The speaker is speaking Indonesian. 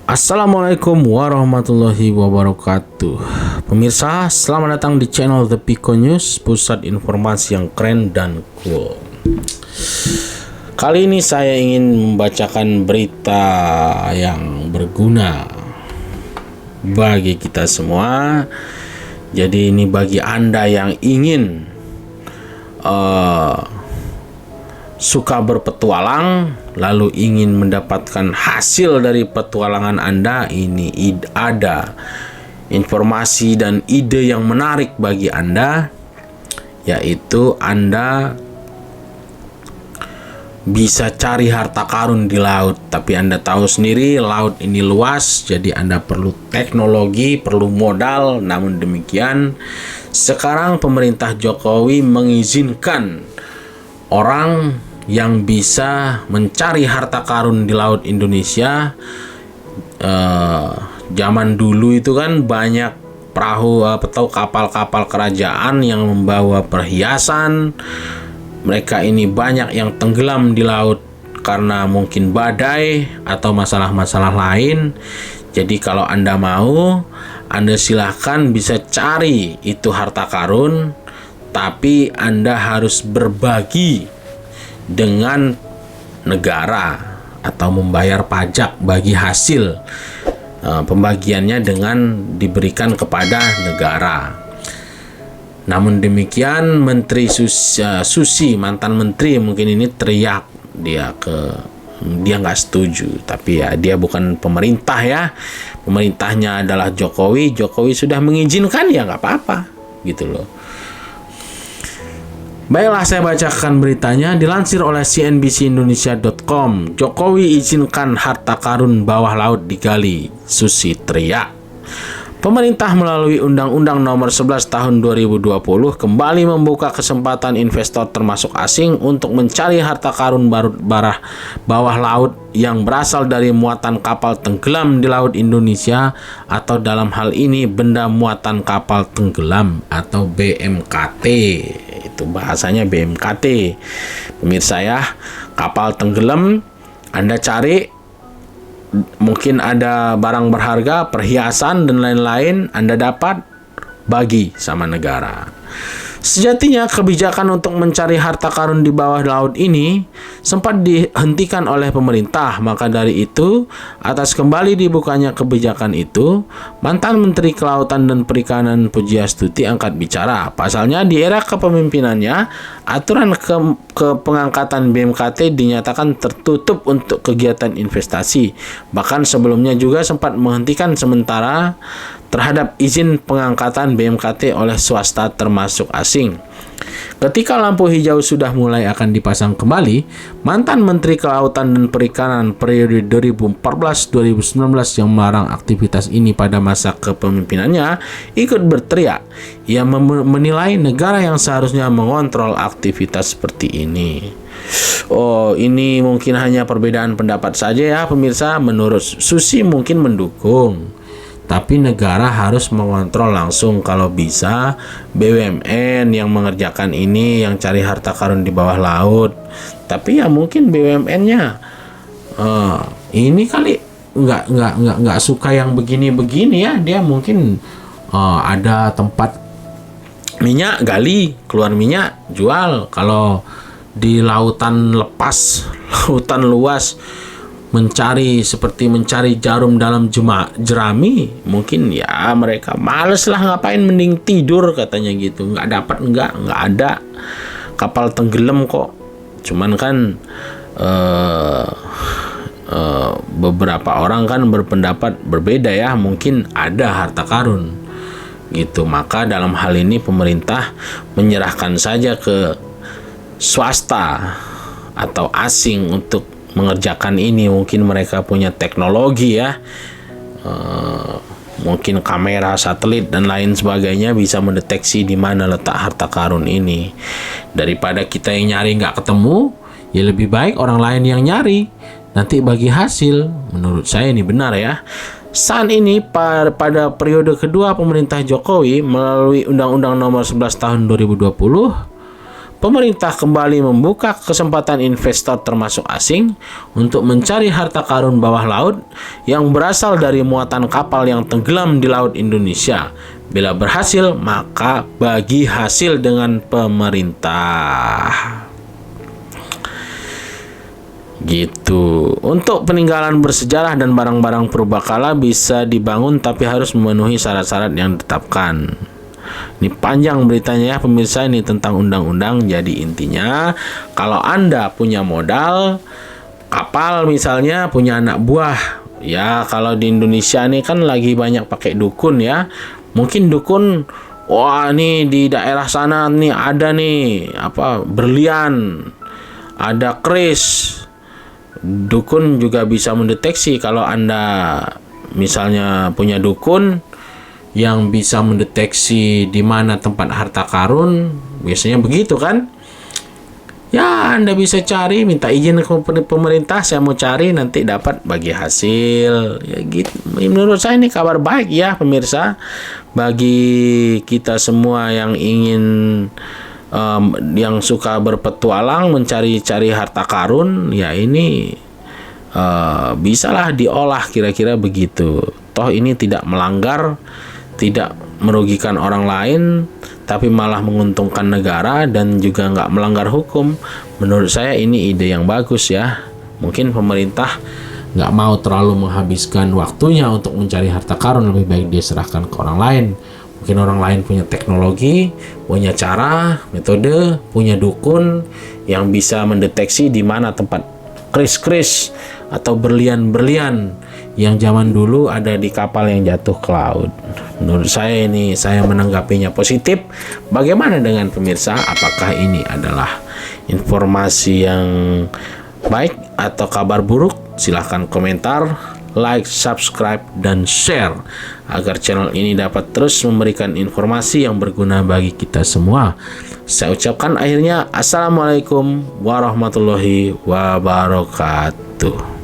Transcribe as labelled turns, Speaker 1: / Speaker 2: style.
Speaker 1: Assalamualaikum warahmatullahi wabarakatuh. Pemirsa, selamat datang di channel The Pico News, pusat informasi yang keren dan cool. Kali ini saya ingin membacakan berita yang berguna bagi kita semua. Jadi ini bagi Anda yang ingin suka berpetualang, lalu ingin mendapatkan hasil dari petualangan Anda, ini ada informasi dan ide yang menarik bagi Anda, yaitu Anda bisa cari harta karun di laut. Tapi Anda tahu sendiri, laut ini luas, jadi Anda perlu teknologi, perlu modal. Namun demikian, sekarang pemerintah Jokowi mengizinkan orang yang bisa mencari harta karun di laut Indonesia. Zaman dulu itu kan banyak perahu atau kapal-kapal kerajaan yang membawa perhiasan. Mereka ini banyak yang tenggelam di laut karena mungkin badai atau masalah-masalah lain. Jadi kalau Anda mau, Anda silahkan bisa cari itu harta karun, tapi Anda harus berbagi dengan negara atau membayar pajak bagi hasil pembagiannya dengan diberikan kepada negara. Namun demikian, Menteri Susi, mantan menteri, mungkin ini teriak dia nggak setuju. Tapi ya, dia bukan pemerintah ya, pemerintahnya adalah Jokowi. Jokowi sudah mengizinkan, ya nggak apa-apa gitu loh. Baiklah, saya bacakan beritanya. Dilansir oleh cnbcindonesia.com, Jokowi izinkan harta karun bawah laut digali, Susi teriak. Pemerintah melalui Undang-Undang Nomor 11 Tahun 2020 kembali membuka kesempatan investor termasuk asing untuk mencari harta karun bawah laut yang berasal dari muatan kapal tenggelam di laut Indonesia, atau dalam hal ini benda muatan kapal tenggelam atau BMKT. Itu bahasanya BMKT. Pemirsa ya, kapal tenggelam Anda cari, mungkin ada barang berharga, perhiasan dan lain-lain, Anda dapat, bagi sama negara. Sejatinya kebijakan untuk mencari harta karun di bawah laut ini sempat dihentikan oleh pemerintah. Maka dari itu, atas kembali dibukanya kebijakan itu, mantan Menteri Kelautan dan Perikanan Pujiastuti angkat bicara. Pasalnya, di era kepemimpinannya, aturan pengangkatan BMKT dinyatakan tertutup untuk kegiatan investasi. Bahkan sebelumnya juga sempat menghentikan sementara terhadap izin pengangkatan BMKT oleh swasta termasuk asing. Ketika lampu hijau sudah mulai akan dipasang kembali, mantan Menteri Kelautan dan Perikanan periode 2014-2019 yang melarang aktivitas ini pada masa kepemimpinannya ikut berteriak. Ia menilai negara yang seharusnya mengontrol aktivitas seperti ini. Oh, ini mungkin hanya perbedaan pendapat saja ya pemirsa. Menurut Susi mungkin mendukung, tapi negara harus mengontrol langsung. Kalau bisa BUMN yang mengerjakan ini, yang cari harta karun di bawah laut. Tapi ya mungkin BUMN-nya ini kali nggak suka yang begini-begini ya. Dia mungkin ada tempat minyak, gali, keluar minyak, jual. Kalau di lautan lepas, lautan luas, seperti mencari jarum dalam jerami, mungkin ya mereka males lah, ngapain, mending tidur katanya gitu. Nggak dapat, nggak ada kapal tenggelam kok. Cuman kan beberapa orang kan berpendapat berbeda ya, mungkin ada harta karun gitu. Maka dalam hal ini pemerintah menyerahkan saja ke swasta atau asing untuk mengerjakan ini. Mungkin mereka punya teknologi ya, mungkin kamera, satelit dan lain sebagainya bisa mendeteksi di mana letak harta karun ini. Daripada kita yang nyari nggak ketemu, ya lebih baik orang lain yang nyari, nanti bagi hasil. Menurut saya ini benar ya. Saat ini pada periode kedua pemerintah Jokowi melalui Undang-Undang Nomor 11 Tahun 2020, pemerintah kembali membuka kesempatan investor termasuk asing untuk mencari harta karun bawah laut yang berasal dari muatan kapal yang tenggelam di Laut Indonesia. Bila berhasil, maka bagi hasil dengan pemerintah. Gitu. Untuk peninggalan bersejarah dan barang-barang purbakala bisa dibangun tapi harus memenuhi syarat-syarat yang ditetapkan. Ini panjang beritanya ya pemirsa, ini tentang undang-undang. Jadi intinya kalau Anda punya modal kapal misalnya, punya anak buah, ya kalau di Indonesia nih kan lagi banyak pakai dukun ya. Mungkin dukun, wah nih di daerah sana nih ada nih berlian, ada keris. Dukun juga bisa mendeteksi. Kalau Anda misalnya punya dukun yang bisa mendeteksi di mana tempat harta karun, biasanya begitu kan? Ya, Anda bisa cari, minta izin ke pemerintah, saya mau cari, nanti dapat bagi hasil. Ya gitu. Menurut saya ini kabar baik ya pemirsa, bagi kita semua yang ingin yang suka berpetualang mencari-cari harta karun, ya ini bisalah diolah kira-kira begitu. Toh ini tidak melanggar, tidak merugikan orang lain, tapi malah menguntungkan negara dan juga nggak melanggar hukum. Menurut saya ini ide yang bagus ya. Mungkin pemerintah nggak mau terlalu menghabiskan waktunya untuk mencari harta karun, lebih baik dia serahkan ke orang lain. Mungkin orang lain punya teknologi, punya cara, metode, punya dukun yang bisa mendeteksi di mana tempat keris-keris atau berlian-berlian yang zaman dulu ada di kapal yang jatuh ke laut. Menurut saya ini, saya menanggapinya positif. Bagaimana dengan pemirsa? Apakah ini adalah informasi yang baik atau kabar buruk? Silahkan komentar, like, subscribe, dan share agar channel ini dapat terus memberikan informasi yang berguna bagi kita semua. Saya ucapkan akhirnya Assalamualaikum warahmatullahi wabarakatuh.